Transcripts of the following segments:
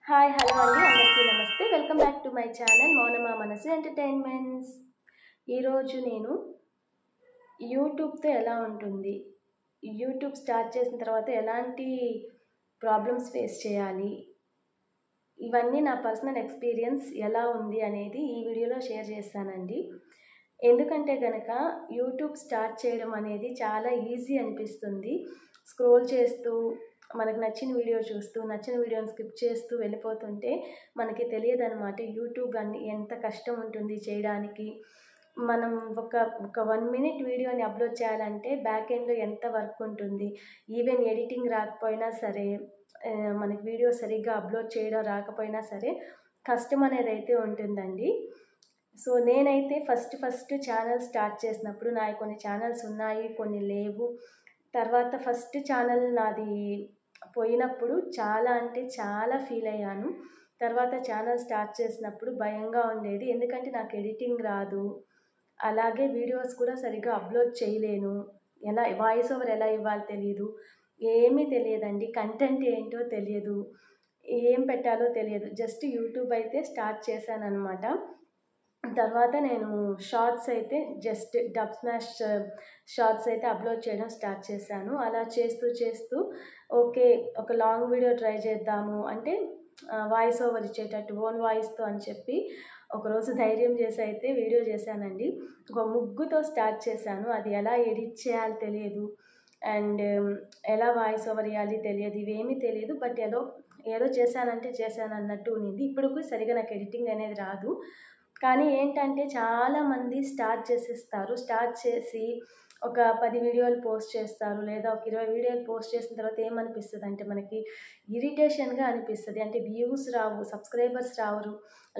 Hi hello అండి అందరికీ నమస్తే welcome back to my channel Mounama Manasu entertainments. ఈరోజు నేను యూట్యూబ్తో ఎలా ఉంటుంది, యూట్యూబ్ స్టార్ట్ చేసిన తర్వాత ఎలాంటి ప్రాబ్లమ్స్ ఫేస్ చేయాలి, ఇవన్నీ నా పర్సనల్ ఎక్స్పీరియన్స్ ఎలా ఉంది అనేది ఈ వీడియోలో షేర్ చేస్తానండి. ఎందుకంటే కనుక యూట్యూబ్ స్టార్ట్ చేయడం అనేది చాలా ఈజీ అనిపిస్తుంది. స్క్రోల్ చేస్తూ మనకు నచ్చిన వీడియో చూస్తూ నచ్చిన వీడియోని స్కిప్ చేస్తూ వెళ్ళిపోతుంటే మనకి తెలియదనమాట యూట్యూబ్ అని ఎంత కష్టం ఉంటుంది చేయడానికి. మనం ఒక ఒక 1 మినిట్ వీడియోని అప్లోడ్ చేయాలంటే బ్యాక్ ఎండ్లో ఎంత వర్క్ ఉంటుంది. ఈవెన్ ఎడిటింగ్ రాకపోయినా సరే, మనకి వీడియో సరిగ్గా అప్లోడ్ చేయడం రాకపోయినా సరే కష్టం అనేది అయితే ఉంటుందండి. సో నేనైతే ఫస్ట్ ఛానల్ స్టార్ట్ చేసినప్పుడు నాయి కొన్ని ఛానల్స్ ఉన్నాయి, కొన్ని లేవు. తర్వాత ఫస్ట్ ఛానల్ నాది పోయినప్పుడు చాలా అంటే చాలా ఫీల్ అయ్యాను. తర్వాత ఛానల్ స్టార్ట్ చేసినప్పుడు భయంగా ఉండేది. ఎందుకంటే నాకు ఎడిటింగ్ రాదు, అలాగే వీడియోస్ కూడా సరిగ్గా అప్లోడ్ చేయలేను. ఎలా వాయిస్ ఓవర్ ఎలా ఇవ్వాలో తెలీదు, ఏమీ తెలియదండి. కంటెంట్ ఏంటో తెలియదు, ఏం పెట్టాలో తెలియదు. జస్ట్ యూట్యూబ్ అయితే స్టార్ట్ చేశానన్నమాట. తర్వాత నేను షార్ట్స్ అయితే జస్ట్ డబ్ స్మాష్ షార్ట్స్ అయితే అప్లోడ్ చేయడం స్టార్ట్ చేశాను. అలా చేస్తూ ఓకే, ఒక లాంగ్ వీడియో ట్రై చేద్దాము అంటే వాయిస్ ఓవర్ ఇచ్చేటట్టు ఓన్ వాయిస్తో అని చెప్పి ఒకరోజు ధైర్యం చేసి అయితే వీడియో చేశానండి. ఒక ముగ్గుతో స్టార్ట్ చేశాను. అది ఎలా ఎడిట్ చేయాలో తెలియదు, అండ్ ఎలా వాయిస్ ఓవర్ ఇవ్వాలి తెలియదు, ఇవేమీ తెలియదు. బట్ ఏదో చేశాను అన్నట్టు ఉన్నింది. ఇప్పుడు సరిగా నాకు ఎడిటింగ్ అనేది రాదు. కానీ ఏంటంటే చాలామంది స్టార్ట్ చేసేస్తారు. స్టార్ట్ చేసి ఒక 10 వీడియోలు పోస్ట్ చేస్తారు, లేదా ఒక 20 వీడియోలు పోస్ట్ చేసిన తర్వాత ఏమనిపిస్తుంది అంటే మనకి ఇరిటేషన్గా అనిపిస్తుంది. అంటే వ్యూస్ రావు, సబ్స్క్రైబర్స్ రావరు,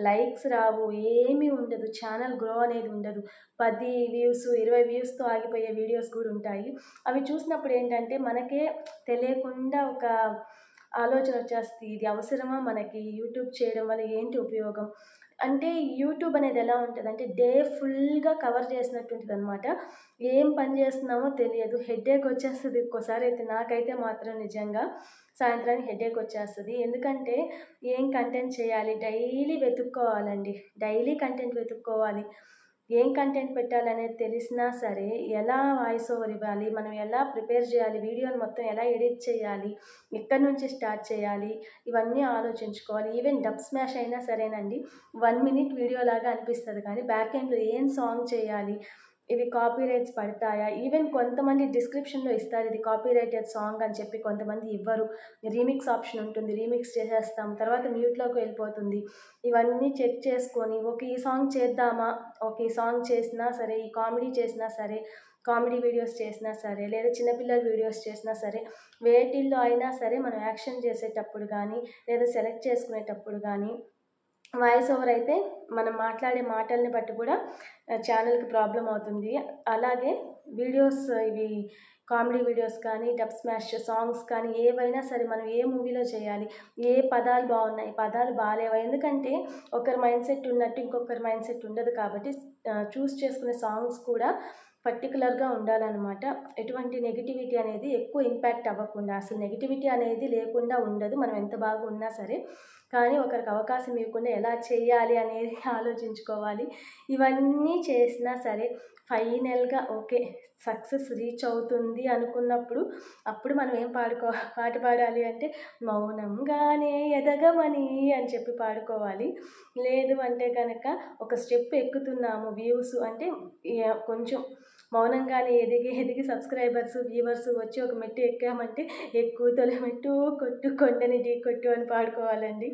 లైక్స్ రావు, ఏమీ ఉండదు, ఛానల్ గ్రో అనేది ఉండదు. 10 వ్యూస్ 20 వ్యూస్తో ఆగిపోయే వీడియోస్ కూడా ఉంటాయి. అవి చూసినప్పుడు ఏంటంటే మనకే తెలియకుండా ఒక ఆలోచన వచ్చేస్తుంది, ఇది అవసరమా మనకి యూట్యూబ్ చేయడం వల్ల ఏంటి ఉపయోగం. అంటే యూట్యూబ్ అనేది ఎలా ఉంటుంది అంటే డే ఫుల్గా కవర్ చేసినట్టు ఉంటుంది అనమాట. ఏం పని చేస్తున్నామో తెలియదు, హెడేక్ వచ్చేస్తుంది ఒక్కోసారి అయితే. నాకైతే మాత్రం నిజంగా సాయంత్రానికి హెడేక్ వచ్చేస్తుంది. ఎందుకంటే ఏం కంటెంట్ చేయాలి, డైలీ వెతుక్కోవాలండి, డైలీ కంటెంట్ వెతుక్కోవాలి. ఏం కంటెంట్ పెట్టాలనేది తెలిసినా సరే ఎలా వాయిస్ ఓవర్ ఇవ్వాలి, మనం ఎలా ప్రిపేర్ చేయాలి, వీడియోని మొత్తం ఎలా ఎడిట్ చేయాలి, ఎక్కడి నుంచి స్టార్ట్ చేయాలి, ఇవన్నీ ఆలోచించుకోవాలి. ఈవెన్ డబ్ స్మాష్ అయినా సరేనండి, 1 మినిట్ వీడియో లాగా అనిపిస్తుంది, కానీ బ్యాక్ ఎండ్లో ఏం సాంగ్ చేయాలి, ఇవి కాపీ రైట్స్ పడతాయా, ఈవెన్ కొంతమంది డిస్క్రిప్షన్లో ఇస్తారు ఇది కాపీ రైటెడ్ సాంగ్ అని చెప్పి, కొంతమంది ఇవ్వరు. రీమిక్స్ ఆప్షన్ ఉంటుంది, రీమిక్స్ చేసేస్తాం, తర్వాత మ్యూట్లోకి వెళ్ళిపోతుంది. ఇవన్నీ చెక్ చేసుకొని ఓకే ఈ సాంగ్ చేద్దామా, ఓకే ఈ సాంగ్ చేసినా సరే, ఈ కామెడీ చేసినా సరే, కామెడీ వీడియోస్ చేసినా సరే, లేదా చిన్నపిల్లల వీడియోస్ చేసినా సరే, వేటిల్లో అయినా సరే మనం యాక్షన్ చేసేటప్పుడు కానీ, లేదా సెలెక్ట్ చేసుకునేటప్పుడు కానీ వాయిస్ ఓవర్ అయితే మనం మాట్లాడే మాటల్ని బట్టి కూడా ఛానల్కి ప్రాబ్లం అవుతుంది. అలాగే వీడియోస్ ఇవి కామెడీ వీడియోస్ కానీ, డబ్ స్మాష్ సాంగ్స్ కానీ, ఏవైనా సరే మనం ఏ మూవీలో చేయాలి, ఏ పదాలు బాగున్నాయి, పదాలు బాగాలేవా. ఎందుకంటే ఒకరి మైండ్ సెట్ ఉన్నట్టు ఇంకొకరి మైండ్ సెట్ ఉండదు. కాబట్టి చూస్ చేసుకునే సాంగ్స్ కూడా పర్టికులర్గా ఉండాలన్నమాట. ఎటువంటి నెగిటివిటీ అనేది ఎక్కువ ఇంపాక్ట్ అవ్వకుండా, అసలు నెగిటివిటీ అనేది లేకుండా ఉండదు మనం ఎంత బాగా ఉన్నా సరే. కానీ ఒకరికి అవకాశం ఇవ్వకుండా ఎలా చేయాలి అనేది ఆలోచించుకోవాలి. ఇవన్నీ చేసినా సరే ఫైనల్గా ఓకే సక్సెస్ రీచ్ అవుతుంది అనుకున్నప్పుడు అప్పుడు మనం ఏం పాట పాడాలి అంటే మౌనంగానే ఎదగమని అని చెప్పి పాడుకోవాలి. లేదు అంటే కనుక ఒక స్టెప్ ఎక్కుతున్నాము, వ్యూస్ అంటే కొంచెం మౌనంగానే ఎదిగి సబ్స్క్రైబర్స్ వ్యూవర్స్ వచ్చి ఒక మెట్టు ఎక్కామంటే ఎక్కువ తొలి మెట్టు కొట్టు కొండని ఢీ కొట్టు అని పాడుకోవాలండి.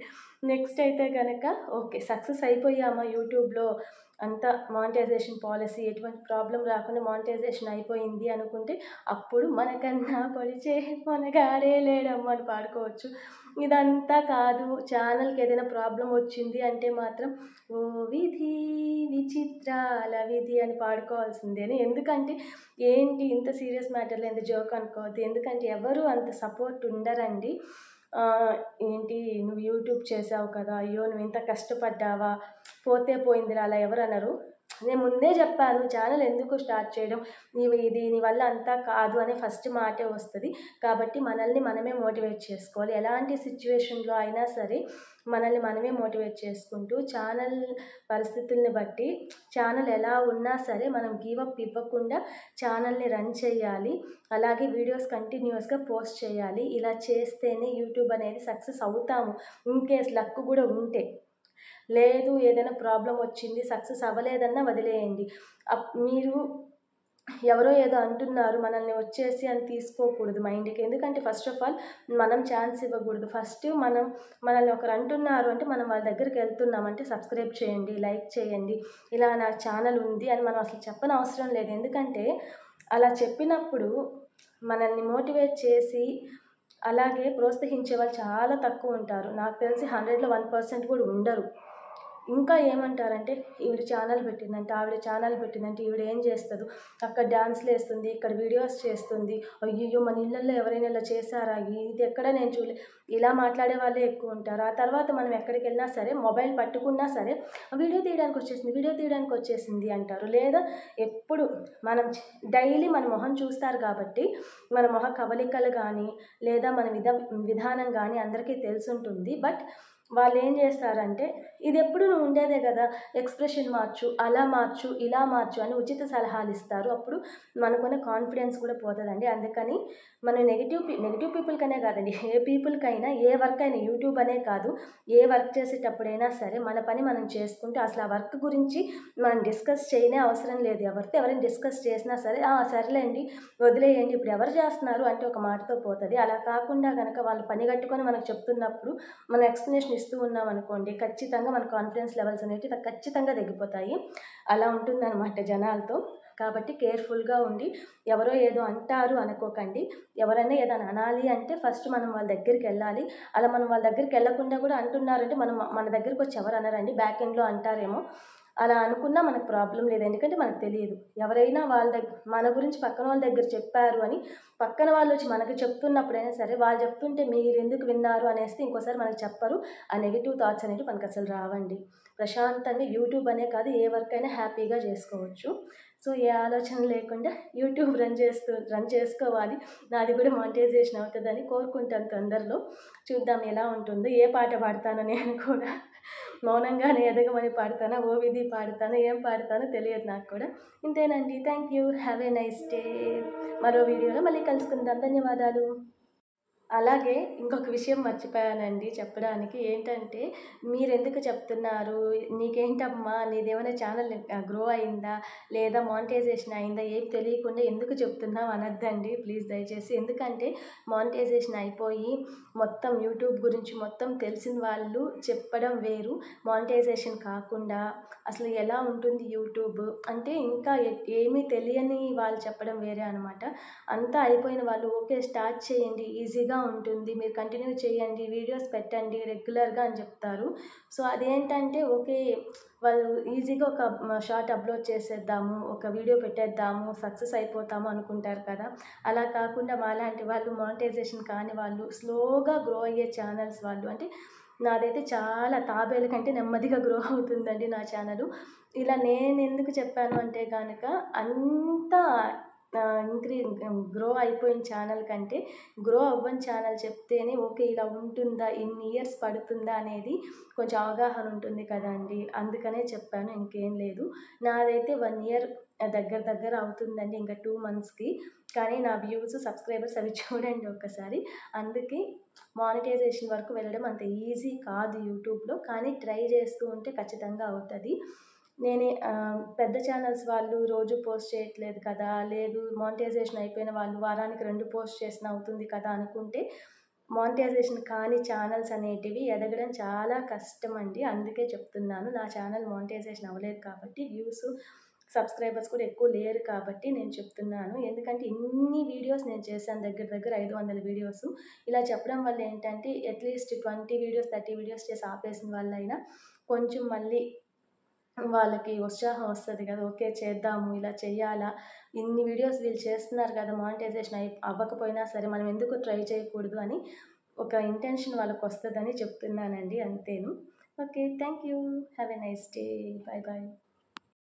నెక్స్ట్ అయితే కనుక ఓకే సక్సెస్ అయిపోయామా యూట్యూబ్లో, అంతా మానిటైజేషన్ పాలసీ ఎటువంటి ప్రాబ్లం రాకుండా మానిటైజేషన్ అయిపోయింది అనుకుంటే అప్పుడు మనకన్నా పొడిచే మనగాడే లేడమ్మ అని పాడుకోవచ్చు. ఇదంతా కాదు, ఛానల్కి ఏదైనా ప్రాబ్లం వచ్చింది అంటే మాత్రం ఓ విధి విచిత్రాల విధి అని పాడుకోవాల్సిందేనే. ఎందుకంటే ఏంటి ఇంత సీరియస్ మ్యాటర్లో ఎంత జోక్ అనుకోవద్దు. ఎందుకంటే ఎవరు అంత సపోర్ట్ ఉండరండి. ఏంటి నువ్వు యూట్యూబ్ చేసావు కదా, అయ్యో నువ్వు ఇంత కష్టపడ్డావా, పోతే పోయిందిరా అలా ఎవరు అనరు. నేను ముందే చెప్పాను ఛానల్ ఎందుకు స్టార్ట్ చేయడం, ఇది నీ వల్ల అంతా కాదు అనే ఫస్ట్ మాటే వస్తుంది. కాబట్టి మనల్ని మనమే మోటివేట్ చేసుకోవాలి. ఎలాంటి సిచ్యువేషన్లో అయినా సరే మనల్ని మనమే మోటివేట్ చేసుకుంటూ ఛానల్ పరిస్థితుల్ని బట్టి ఛానల్ ఎలా ఉన్నా సరే మనం గివప్ ఇవ్వకుండా ఛానల్ని రన్ చేయాలి. అలాగే వీడియోస్ కంటిన్యూస్గా పోస్ట్ చేయాలి. ఇలా చేస్తేనే యూట్యూబ్ అనేది సక్సెస్ అవుతాము. ఇన్కేస్ లక్ కూడా ఉంటే. లేదు ఏదైనా ప్రాబ్లం వచ్చింది సక్సెస్ అవ్వలేదన్నా వదిలేయండి. మీరు ఎవరో ఏదో అంటున్నారు మనల్ని వచ్చేసి అని తీసుకోకూడదు మైండ్కి. ఎందుకంటే ఫస్ట్ ఆఫ్ ఆల్ మనం ఛాన్స్ ఇవ్వకూడదు. ఫస్ట్ మనల్ని ఒకరు అంటున్నారు అంటే మనం వాళ్ళ దగ్గరికి వెళ్తున్నామంటే సబ్స్క్రైబ్ చేయండి, లైక్ చేయండి, ఇలా నా ఛానల్ ఉంది అని మనం అసలు చెప్పనవసరం లేదు. ఎందుకంటే అలా చెప్పినప్పుడు మనల్ని మోటివేట్ చేసి అలాగే ప్రోత్సహించే వాళ్ళు చాలా తక్కువ ఉంటారు. నాకు తెలిసి 100లో 1% కూడా ఉండరు. ఇంకా ఏమంటారంటే ఈవిడ ఛానల్ పెట్టిందంటే, ఆవిడ ఛానల్ పెట్టిందంటే, ఈవిడ ఏం చేస్తుంది, అక్కడ డ్యాన్స్లు వేస్తుంది, ఇక్కడ వీడియోస్ చేస్తుంది, అయ్యో మన ఇళ్ళల్లో ఎవరైనా ఇలా చేశారా, ఇది ఎక్కడ నేను చూడలే, ఇలా మాట్లాడే వాళ్ళే ఎక్కువ ఉంటారు. ఆ తర్వాత మనం ఎక్కడికి వెళ్ళినా సరే మొబైల్ పట్టుకున్నా సరే వీడియో తీయడానికి వచ్చేసింది అంటారు. లేదా ఎప్పుడు మనం డైలీ మన మొహం చూస్తారు కాబట్టి మన మొహ కవలికలు కానీ లేదా మన విధానం కానీ అందరికీ తెలుసుంటుంది. బట్ వాళ్ళు ఏం చేస్తారంటే ఇది ఎప్పుడు నువ్వు ఉండేదే కదా, ఎక్స్ప్రెషన్ మార్చు, అలా మార్చు, ఇలా మార్చు అని ఉచిత సలహాలు ఇస్తారు. అప్పుడు మనకున్న కాన్ఫిడెన్స్ కూడా పోతుందండి. అందుకని మనం నెగిటివ్ పీపుల్కనే కాదండి, ఏ పీపుల్కైనా ఏ వర్క్ అయినా, యూట్యూబ్ అనే కాదు, ఏ వర్క్ చేసేటప్పుడైనా సరే మన పని మనం చేసుకుంటూ అసలు ఆ వర్క్ గురించి మనం డిస్కస్ చేయనే అవసరం లేదు. ఎవరైనా డిస్కస్ చేసినా సరే సర్లేండి వదిలేయండి ఇప్పుడు ఎవరు చేస్తున్నారు అంటే ఒక మాటతో పోతుంది. అలా కాకుండా కనుక వాళ్ళు పని కట్టుకొని మనకు చెప్తున్నప్పుడు మనం ఎక్స్ప్లెనేషన్ ఇస్తూ ఉన్నాం అనుకోండి, ఖచ్చితంగా మన కాన్ఫిడెన్స్ లెవెల్స్ అనేవి ఖచ్చితంగా తగ్గిపోతాయి. అలా ఉంటుందన్నమాట జనాలతో. కాబట్టి కేర్ఫుల్గా ఉండి ఎవరో ఏదో అంటారు అనుకోకండి. ఎవరైనా ఏదైనా అనాలి అంటే ఫస్ట్ మనం వాళ్ళ దగ్గరికి వెళ్ళాలి. అలా మనం వాళ్ళ దగ్గరికి వెళ్ళకుండా కూడా అంటున్నారంటే మన దగ్గరికి వచ్చి ఎవరు అనరండి, బ్యాక్ ఎండ్లో అంటారేమో. అలా అనుకున్నా మనకు ప్రాబ్లం లేదు. ఎందుకంటే మనకు తెలియదు. ఎవరైనా మన గురించి పక్కన వాళ్ళ దగ్గర చెప్పారు అని పక్కన వాళ్ళు వచ్చి మనకు చెప్తున్నప్పుడైనా సరే వాళ్ళు చెప్తుంటే మీరు ఎందుకు విన్నారు అనేసి ఇంకోసారి మనకు చెప్పరు. ఆ నెగిటివ్ థాట్స్ అనేవి మనకు అసలు రావండి. ప్రశాంతంగా యూట్యూబ్ అనే కాదు ఏ వర్క్ అయినా హ్యాపీగా చేసుకోవచ్చు. సో ఏ ఆలోచన లేకుండా యూట్యూబ్ రన్ చేసుకోవాలి. నాది కూడా మానిటైజేషన్ అవుతుందని కోరుకుంటాను తొందరలో. చూద్దాం ఎలా ఉంటుందో. ఏ పాట పాడతానో నేను కూడా మౌనంగానే ఎదగమని పాడతానా, ఓ విధి పాడతానో, ఏం పాడతానో తెలియదు నాకు కూడా. ఇంతేనండి. Thank you. Have a nice day. మరో వీడియోలో మళ్ళీ కలుసుకుందాం. ధన్యవాదాలు. అలాగే ఇంకొక విషయం మర్చిపోయానండి చెప్పడానికి. ఏంటంటే మీరెందుకు చెప్తున్నారు, నీకేంటమ్మా నీదేమైనా ఛానల్ గ్రో అయిందా లేదా మానిటైజేషన్ అయిందా ఏం తెలియకుండా ఎందుకు చెప్తున్నావు అనొద్దండి ప్లీజ్ దయచేసి. ఎందుకంటే మానిటైజేషన్ అయిపోయి మొత్తం యూట్యూబ్ గురించి మొత్తం తెలిసిన వాళ్ళు చెప్పడం వేరు, మానిటైజేషన్ కాకుండా అసలు ఎలా ఉంటుంది యూట్యూబ్ అంటే ఇంకా ఏమీ తెలియని వాళ్ళు చెప్పడం వేరే అనమాట. అంతా అయిపోయిన వాళ్ళు ఓకే స్టార్ట్ చేయండి ఈజీగా ఉంటుంది, మీరు కంటిన్యూ చేయండి, వీడియోస్ పెట్టండి రెగ్యులర్గా అని చెప్తారు. సో అదేంటంటే ఓకే వాళ్ళు ఈజీగా ఒక షార్ట్ అప్లోడ్ చేసేద్దాము, ఒక వీడియో పెట్టేద్దాము, సక్సెస్ అయిపోతాము అనుకుంటారు కదా. అలా కాకుండా మాలాంటి వాళ్ళు మానిటైజేషన్ కాని వాళ్ళు స్లోగా గ్రో అయ్యే ఛానల్స్ వాళ్ళు, అంటే నాదైతే చాలా తాబేలు కంటే నెమ్మదిగా గ్రో అవుతుందండి నా ఛానల్. ఇలా నేను ఎందుకు చెప్పాను అంటే కనుక అంతా గ్రో అయిపోయిన ఛానల్ కంటే గ్రో అవ్వని ఛానల్ చెప్తేనే ఓకే ఇలా ఉంటుందా, ఇన్ని ఇయర్స్ పడుతుందా అనేది కొంచెం అవగాహన ఉంటుంది కదండి. అందుకనే చెప్పాను, ఇంకేం లేదు. నాదైతే 1 ఇయర్ దగ్గర అవుతుందండి, ఇంకా 2 మంత్స్కి. కానీ నా వ్యూస్ సబ్స్క్రైబర్స్ అవి చూడండి ఒక్కసారి. అందుకే మానిటైజేషన్ వరకు వెళ్ళడం అంత ఈజీ కాదు యూట్యూబ్లో, కానీ ట్రై చేస్తూ ఉంటే ఖచ్చితంగా అవుతుంది. పెద్ద ఛానల్స్ వాళ్ళు రోజు పోస్ట్ చేయట్లేదు కదా, లేదు మానిటైజేషన్ అయిపోయిన వాళ్ళు వారానికి 2 పోస్ట్ చేసినా అవుతుంది కదా అనుకుంటే మానిటైజేషన్ కాని ఛానల్స్ అనేటివి ఎదగడం చాలా కష్టం అండి. అందుకే చెప్తున్నాను. నా ఛానల్ మానిటైజేషన్ అవ్వలేదు కాబట్టి వ్యూస్ సబ్స్క్రైబర్స్ కూడా ఎక్కువ లేరు కాబట్టి నేను చెప్తున్నాను. ఎందుకంటే ఇన్ని వీడియోస్ నేను చేశాను, దగ్గర 500 వీడియోస్. ఇలా చెప్పడం వల్ల ఏంటంటే అట్లీస్ట్ 20 వీడియోస్ 30 వీడియోస్ చేసి ఆపేసిన వాళ్ళైనా కొంచెం మళ్ళీ వాళ్ళకి ఉత్సాహం వస్తుంది కదా, ఓకే చేద్దాము, ఇలా చెయ్యాలా, ఇన్ని వీడియోస్ వీళ్ళు చేస్తున్నారు కదా మానిటైజేషన్ అవ్వకపోయినా సరే మనం ఎందుకు ట్రై చేయకూడదు అని ఒక ఇంటెన్షన్ వాళ్ళకి వస్తుందని చెప్తున్నానండి, అంతేను. Okay thank you. Have a nice day. Bye bye.